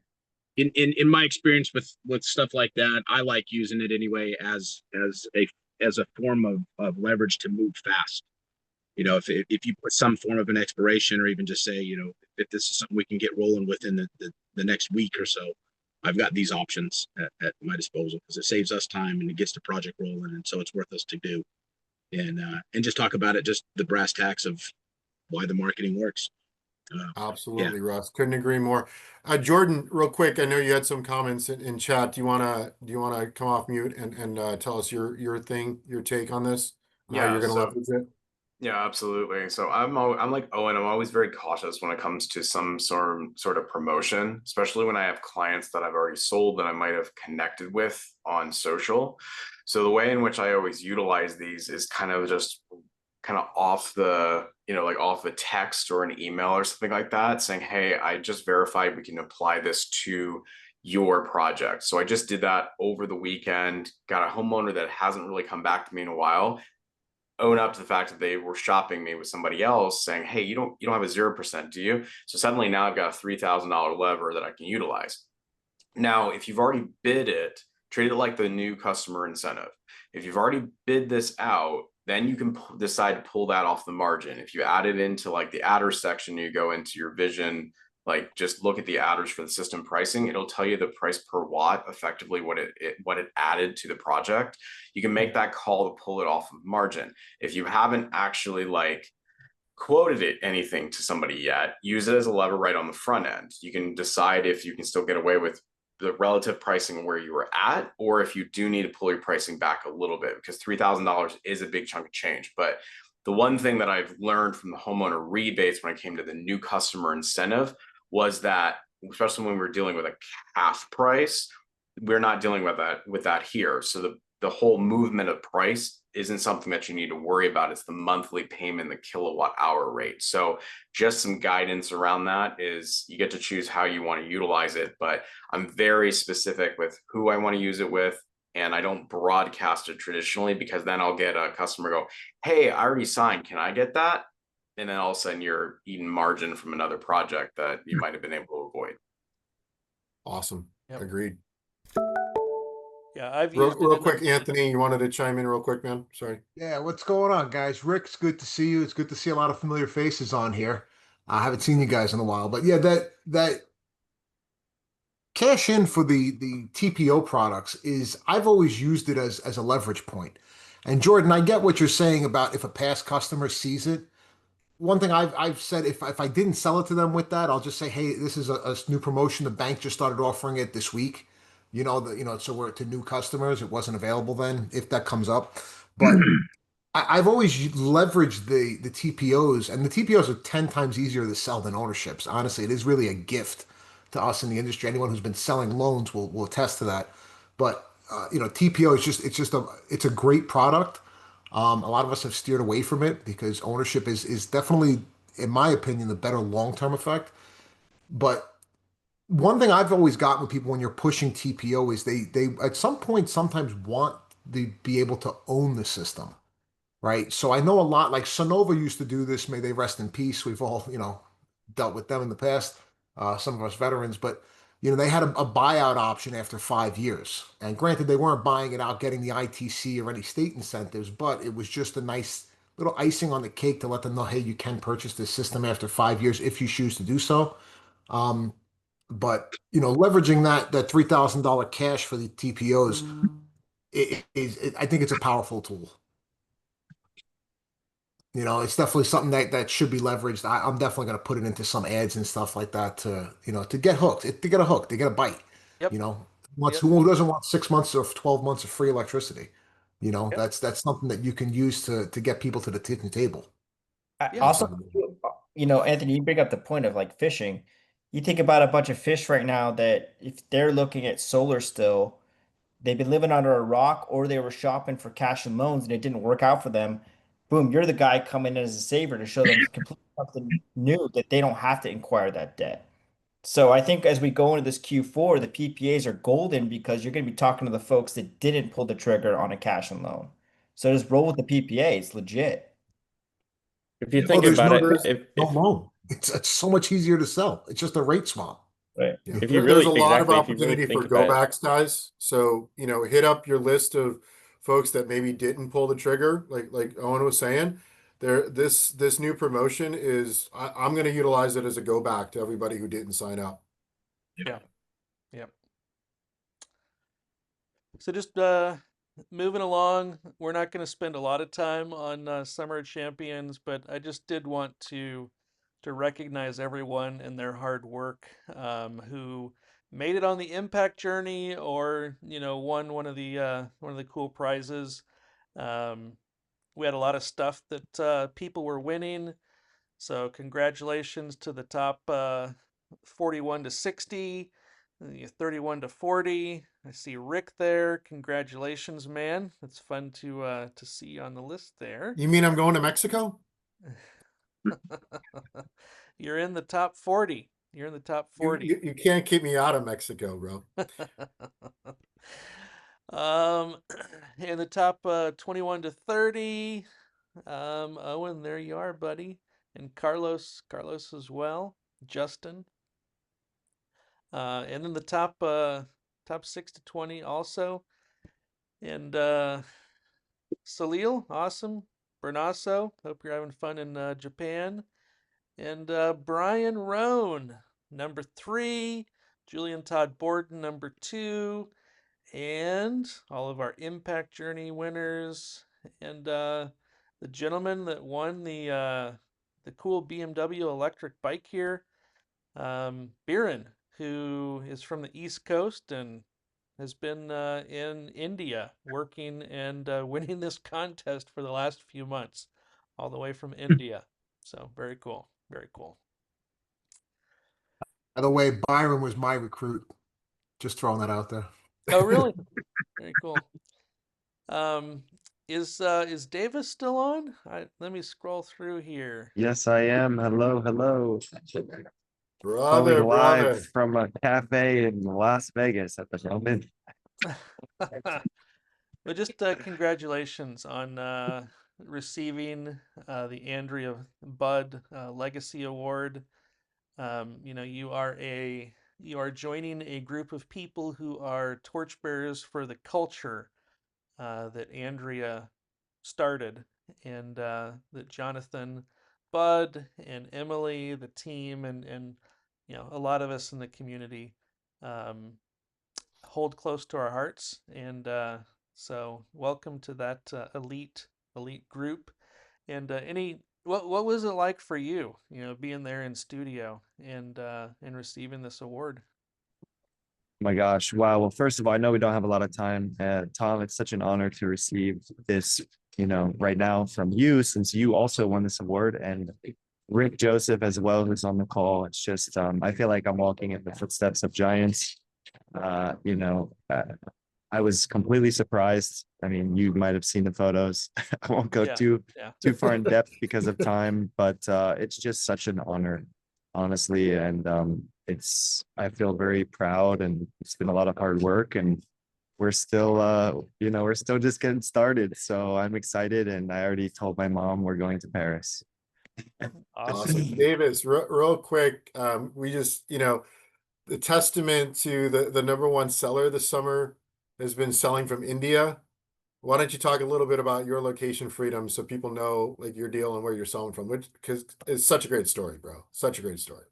In my experience with stuff like that, I like using it anyway as a form of leverage to move fast. If you put some form of an expiration, or even just say, if this is something we can get rolling within the next week or so, I've got these options at my disposal, because it saves us time and it gets the project rolling, and so it's worth us to do. And just talk about it, just the brass tacks of why the marketing works. Yeah. Absolutely, Russ. Couldn't agree more. Jordan, real quick, I know you had some comments in chat. Do you wanna come off mute and tell us your take on this, and how Yeah, you're gonna so leverage it? yeah, absolutely. So I'm like Owen. I'm always very cautious when it comes to some sort of promotion, especially when I have clients that I've already sold that I might have connected with on social. So the way in which I always utilize these is kind of just kind of off the, like off the text or an email or something like that, saying, "Hey, I just verified we can apply this to your project." So I just did that over the weekend, got a homeowner that hasn't really come back to me in a while own up to the fact that they were shopping me with somebody else, saying, "Hey, you don't have a 0%, do you?" So suddenly now I've got a $3,000 lever that I can utilize. Now, if you've already bid it, treat it like the new customer incentive. If you've already bid this out, then you can decide to pull that off the margin. If you add it into like the adder section, you go into your vision, like just look at the adders for the system pricing. It'll tell you the price per watt, effectively what it added to the project. You can make that call to pull it off of margin. If you haven't actually like quoted it anything to somebody yet, use it as a lever right on the front end. You can decide if you can still get away with the relative pricing where you were at, or if you do need to pull your pricing back a little bit, because $3,000 is a big chunk of change. But the one thing that I've learned from the homeowner rebates when I came to the new customer incentive was that, especially when we're dealing with a calf price, we're not dealing with that here. So the whole movement of price isn't something that you need to worry about. It's the monthly payment, the kilowatt hour rate. So just some guidance around that is you get to choose how you want to utilize it, but I'm very specific with who I want to use it with, and I don't broadcast it traditionally, because then I'll get a customer go, hey, I already signed, can I get that? And then all of a sudden you're eating margin from another project that you might have been able to avoid. Awesome. Yep. Agreed. Yeah, I've Real, used it real in the quick, Anthony, you wanted to chime in real quick, man? Sorry. Yeah, what's going on, guys? Rick, it's good to see you. It's good to see a lot of familiar faces on here. I haven't seen you guys in a while, but yeah, that cash in for the TPO products is I've always used it as a leverage point. And Jordan, I get what you're saying about if a past customer sees it. One thing I've said, if I didn't sell it to them with that, I'll just say, hey, this is a new promotion. The bank just started offering it this week. So we're to new customers. It wasn't available then, if that comes up. But I've always leveraged the TPOs, and the TPOs are 10 times easier to sell than ownerships. Honestly, it is really a gift to us in the industry. Anyone who's been selling loans will attest to that. But TPO is it's a great product. A lot of us have steered away from it because ownership is definitely, in my opinion, the better long-term effect. But one thing I've always gotten with people when you're pushing TPO is they at some point sometimes want to be able to own the system, right? So I know a lot, like Sonova used to do this. May they rest in peace. We've all dealt with them in the past. Some of us veterans, but they had a buyout option after 5 years. And granted, they weren't buying it out, getting the ITC or any state incentives, but it was just a nice little icing on the cake to let them know, hey, you can purchase this system after 5 years if you choose to do so. But leveraging that $3,000 cash for the TPOs, I think it's a powerful tool. It's definitely something that should be leveraged. I'm definitely going to put it into some ads and stuff like that to get hooked, to get a hook, to get a bite. Yep. Who doesn't want 6 months or 12 months of free electricity? Yep. That's something that you can use to get people to the kitchen table. Also, Anthony, you bring up the point of like fishing. You think about a bunch of fish right now that if they're looking at solar still, they've been living under a rock or they were shopping for cash and loans and it didn't work out for them. Boom, you're the guy coming in as a saver to show them completely something new that they don't have to acquire that debt. So I think as we go into this Q4, the PPAs are golden because you're going to be talking to the folks that didn't pull the trigger on a cash and loan. So just roll with the PPA. It's legit. If you think about it, no loan. It's so much easier to sell. It's just a rate swap. Right. Yeah. If you There's really a lot of exactly, if you really opportunity for think about it, go backs, guys. So hit up your list of folks that maybe didn't pull the trigger, like Owen was saying. This new promotion is I'm going to utilize it as a go back to everybody who didn't sign up. Yeah. Yep. So just moving along, we're not going to spend a lot of time on Summer of Champions, but I just did want to recognize everyone and their hard work who made it on the impact journey or won one of the cool prizes. We had a lot of stuff that people were winning. So congratulations to the top 41 to 60, 31 to 40. I see Rick there. Congratulations, man. It's fun to see you on the list there. You mean I'm going to Mexico? You're in the top 40. You're in the top 40. You can't keep me out of Mexico, bro. In the top 21 to 30. Owen, there you are, buddy. And Carlos as well. Justin. And then the top 6 to 20 also. And Salil, awesome. Bernasso, hope you're having fun in Japan. And Brian Roan, number 3. Julian Todd Borden, number 2. And all of our Impact Journey winners. And the gentleman that won the cool BMW electric bike here, Biren, who is from the East Coast and has been in India working and winning this contest for the last few months, all the way from India. So very cool, very cool. By the way, Byron was my recruit. Just throwing that out there. Oh, really? Very cool. Is Davis still on? Let me scroll through here. Yes, I am. Hello, hello. Brother, Calling live brother. from a cafe in Las Vegas at the moment. Well, just congratulations on receiving the Andrea Budd Legacy Award. You are joining a group of people who are torchbearers for the culture that Andrea started, and that Jonathan, Bud, and Emily, the team, and a lot of us in the community um, hold close to our hearts. And so, welcome to that elite group. And what was it like for you? Being there in studio and receiving this award. My gosh. Wow. Well, first of all, I know we don't have a lot of time. Tom, it's such an honor to receive this, right now from you, since you also won this award, and Rick Joseph as well, who's on the call. It's just, I feel like I'm walking in the footsteps of giants. Uh, you know, uh, I was completely surprised. I mean, you might have seen the photos. I won't go Yeah, too yeah. far in depth because of time, but it's just such an honor, honestly. And I feel very proud, and it's been a lot of hard work, and we're still we're still just getting started. So I'm excited, and I already told my mom we're going to Paris. Awesome. Davis, real quick, we just, the testament to the number one seller this summer has been selling from India. Why don't you talk a little bit about your location freedom so people know like your deal and where you're selling from, which because it's such a great story, bro. Such a great story.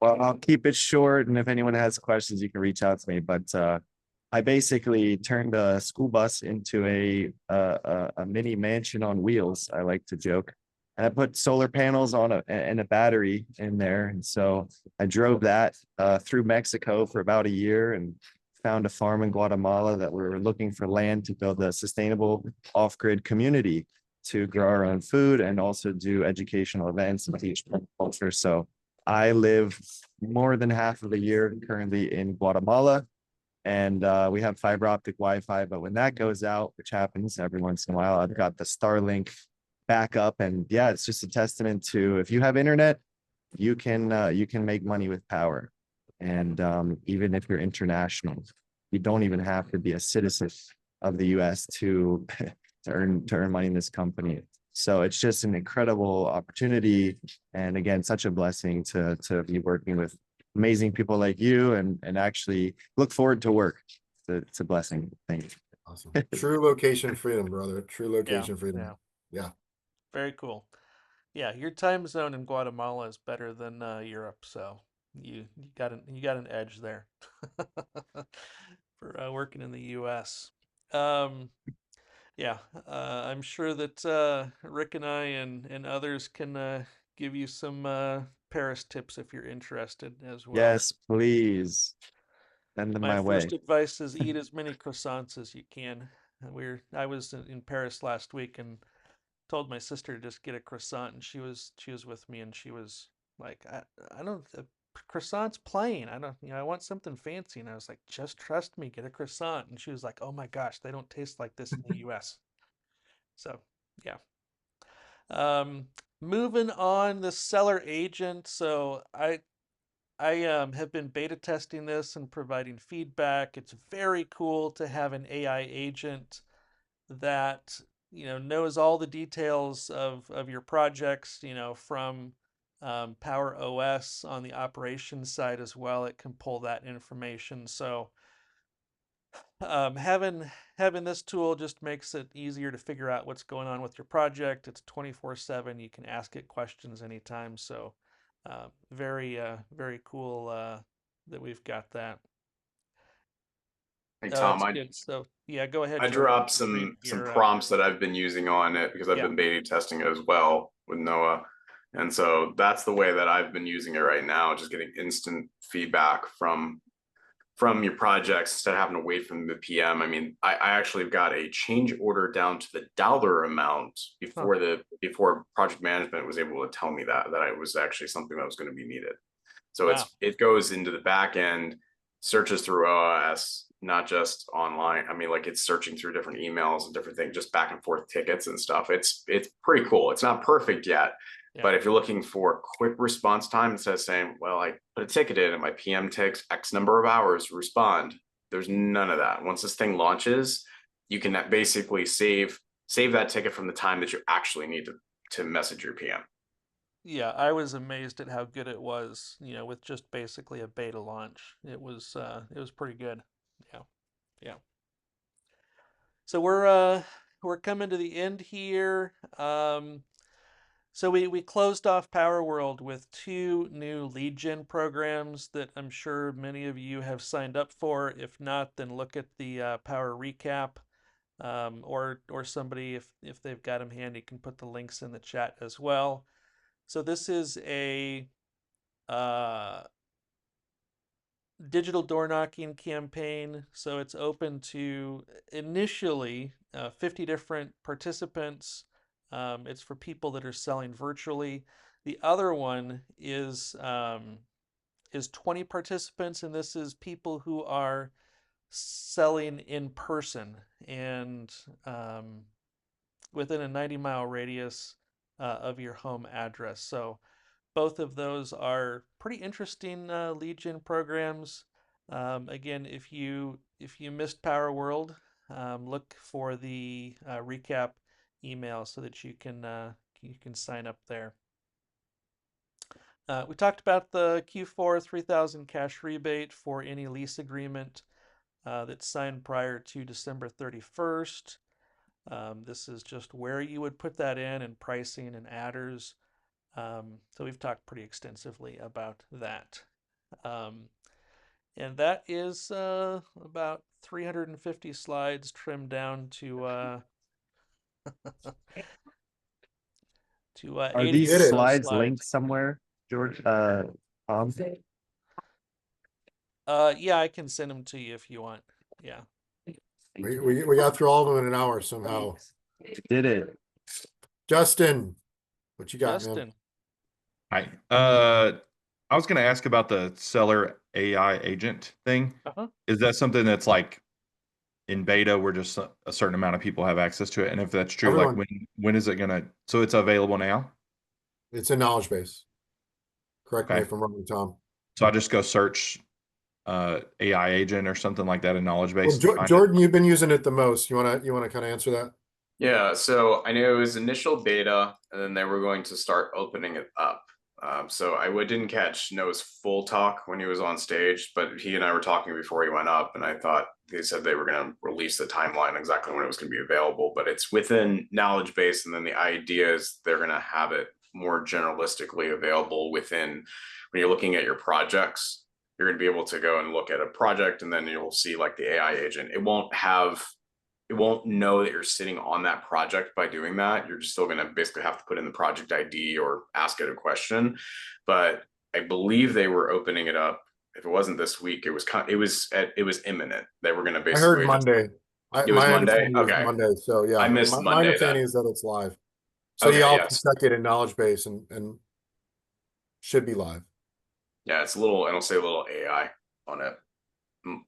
Well, I'll keep it short, and if anyone has questions, you can reach out to me. But I basically turned a school bus into a mini mansion on wheels. I like to joke, and I put solar panels on and a battery in there. And so I drove that through Mexico for about a year, and found a farm in Guatemala that we were looking for land to build a sustainable off-grid community to grow our own food and also do educational events and teach culture. So I live more than half of the year currently in Guatemala, and we have fiber optic Wi-Fi. But when that goes out, which happens every once in a while, I've got the Starlink backup. And yeah, it's just a testament to, if you have internet, you can make money with power. And even if you're international, you don't even have to be a citizen of the U.S. to earn money in this company. So it's just an incredible opportunity, and again, such a blessing to be working with amazing people like you, and actually look forward to work. It's a blessing. Thank you. Awesome. True location freedom, brother. True location freedom. Yeah. Yeah. Very cool. Yeah, your time zone in Guatemala is better than Europe, so you got an edge there for working in the U.S. Yeah, I'm sure that Rick and I and others can give you some Paris tips if you're interested as well. Yes, please. Send them my way. First advice is eat as many croissants as you can. I was in Paris last week and told my sister to just get a croissant, and she was with me, and she was like, I don't croissant's plain. I don't I want something fancy. And I was like, just trust me, get a croissant. And she was like, oh my gosh, they don't taste like this in the US. So yeah. Moving on, the seller agent. So I have been beta testing this and providing feedback. It's very cool to have an AI agent that knows all the details of your projects, from Power OS on the operations side as well. It can pull that information. So having this tool just makes it easier to figure out what's going on with your project. It's 24/7. You can ask it questions anytime. So very cool that we've got that. Hey Tom, So yeah, go ahead. I dropped some prompts that I've been using on it because I've been beta testing it as well with Noah. And so that's the way that I've been using it right now, just getting instant feedback from your projects instead of having to wait from the PM. I mean, I actually got a change order down to the dollar amount before project management was able to tell me that it was actually something that was going to be needed. So it goes into the back end, searches through OS, not just online. I mean, like it's searching through different emails and different things, just back and forth tickets and stuff. It's pretty cool. It's not perfect yet, but if you're looking for quick response time, instead of saying, well, I put a ticket in and my PM takes X number of hours to respond, there's none of that. Once this thing launches, you can basically save that ticket from the time that you actually need to message your PM. Yeah, I was amazed at how good it was, with just basically a beta launch. It was pretty good. Yeah. Yeah. So we're coming to the end here. So we closed off Powur World with 2 new lead gen programs that I'm sure many of you have signed up for. If not, then look at the Powur recap, or somebody, if they've got them handy, can put the links in the chat as well. So this is a digital door knocking campaign. So it's open to initially 50 different participants. It's for people that are selling virtually. The other one is 20 participants, and this is people who are selling in person and within a 90-mile radius of your home address. So both of those are pretty interesting lead gen programs. Again, if you missed Powur World, look for the recap email so that you can sign up there. We talked about the Q4 3,000 cash rebate for any lease agreement that's signed prior to December 31st. This is just where you would put that in, and pricing and adders. So we've talked pretty extensively about that. And that is about 350 slides trimmed down to Are 80 these or so slides slides. linked somewhere, George? Tom? Yeah, I can send them to you if you want. Yeah. We got through all of them in an hour somehow. Did it. Justin, what you got, man? Justin. Hi. I was going to ask about the seller AI agent thing. Is that something that's like in beta where just a certain amount of people have access to it? And if that's true, Everyone. like when is it gonna? So it's available now? It's a knowledge base. Correct me Okay. if I'm wrong, Tom. So I just go search AI agent or something like that in knowledge base. Well, and find it? Jordan, you've been using it the most. You wanna kind of answer that? Yeah, so I know it was initial beta, and then they were going to start opening it up. So I didn't catch Noah's full talk when he was on stage, but he and I were talking before he went up, and I thought they said they were going to release the timeline exactly when it was going to be available. But it's within knowledge base, and then the idea is they're going to have it more generalistically available within when you're looking at your projects. You're going to be able to go and look at a project, and then you'll see like the AI agent. It won't know that you're sitting on that project by doing that. You're just still going to basically have to put in the project ID or ask it a question. But I believe they were opening it up. If it wasn't this week, it was imminent. They were going to basically. I heard Monday. It was my Monday. understanding was Okay. Monday. So yeah, I missed my Monday. understanding is that it's live. So Okay, y'all yes. can check it in knowledge base and should be live. Yeah, it's a little. It'll say a little AI on it.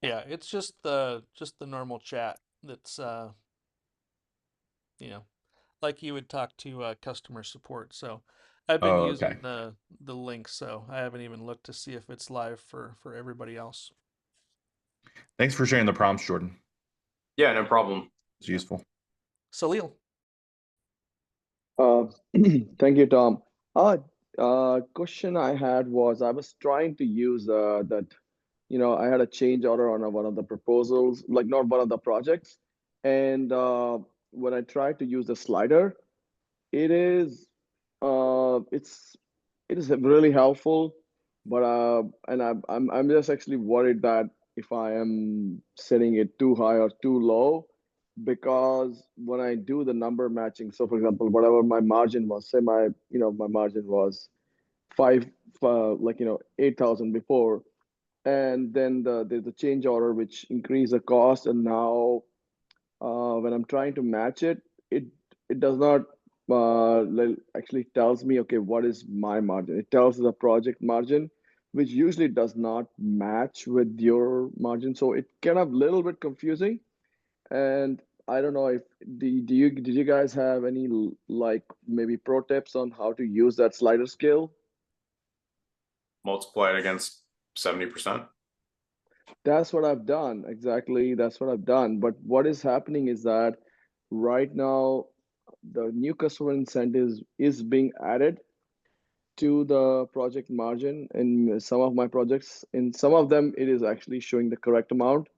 Yeah, it's just the normal chat that's like you would talk to customer support. So I've been using the link, so I haven't even looked to see if it's live for everybody else. Thanks for sharing the prompts, Jordan. Yeah, no problem. It's useful. Salil. Thank you, Tom. Question I had was I was trying to use that, I had a change order on one of the proposals, like not one of the projects. And when I tried to use the slider, it is really helpful, but and I'm just actually worried that if I am setting it too high or too low, because when I do the number matching, so for example, whatever my margin was, say my margin was 8,000 before, and then there's a change order which increase the cost, and now when I'm trying to match it, it does not actually tells me, okay, what is my margin? It tells the project margin, which usually does not match with your margin. So it kind of a little bit confusing. And I don't know if did you guys have any like maybe pro tips on how to use that slider scale? Multiply it against 70%. That's what I've done. Exactly. That's what I've done. But what is happening is that right now, the new customer incentives is being added to the project margin in some of my projects. In some of them, it is actually showing the correct amount.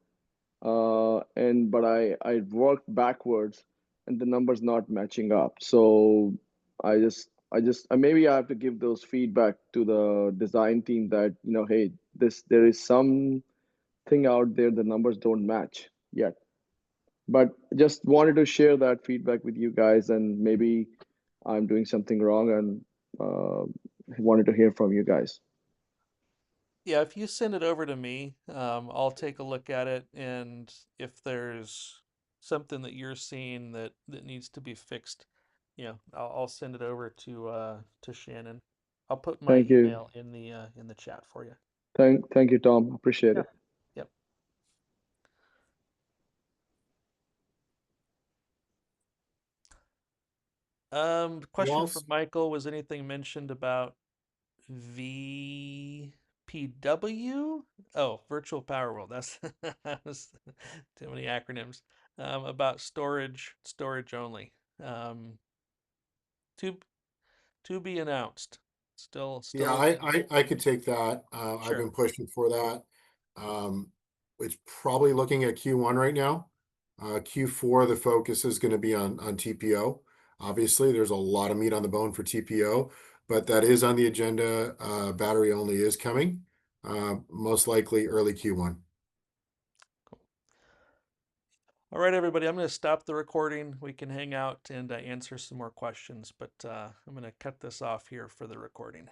And but I worked backwards, and the numbers not matching up. So maybe I have to give those feedback to the design team that, hey, there is something out there, the numbers don't match yet. But just wanted to share that feedback with you guys, and maybe I'm doing something wrong, and wanted to hear from you guys. Yeah, if you send it over to me, I'll take a look at it, and if there's something that you're seeing that needs to be fixed, I'll send it over to Shannon. I'll put my Thank you. email in the chat for you. Thank you, Tom. Appreciate Yeah. it. Yep. Question else? from Michael, was anything mentioned about VPW? Oh, Virtual Power World. That's too many acronyms. About storage only. To to be announced. Yeah, Still. I could take that. I've Sure. been pushing for that. Um, it's probably looking at Q1 right now. Q4, the focus is going to be on TPO. Obviously, there's a lot of meat on the bone for TPO, but that is on the agenda. Battery only is coming, most likely early Q1. All right, everybody. I'm going to stop the recording. We can hang out and answer some more questions, but I'm going to cut this off here for the recording.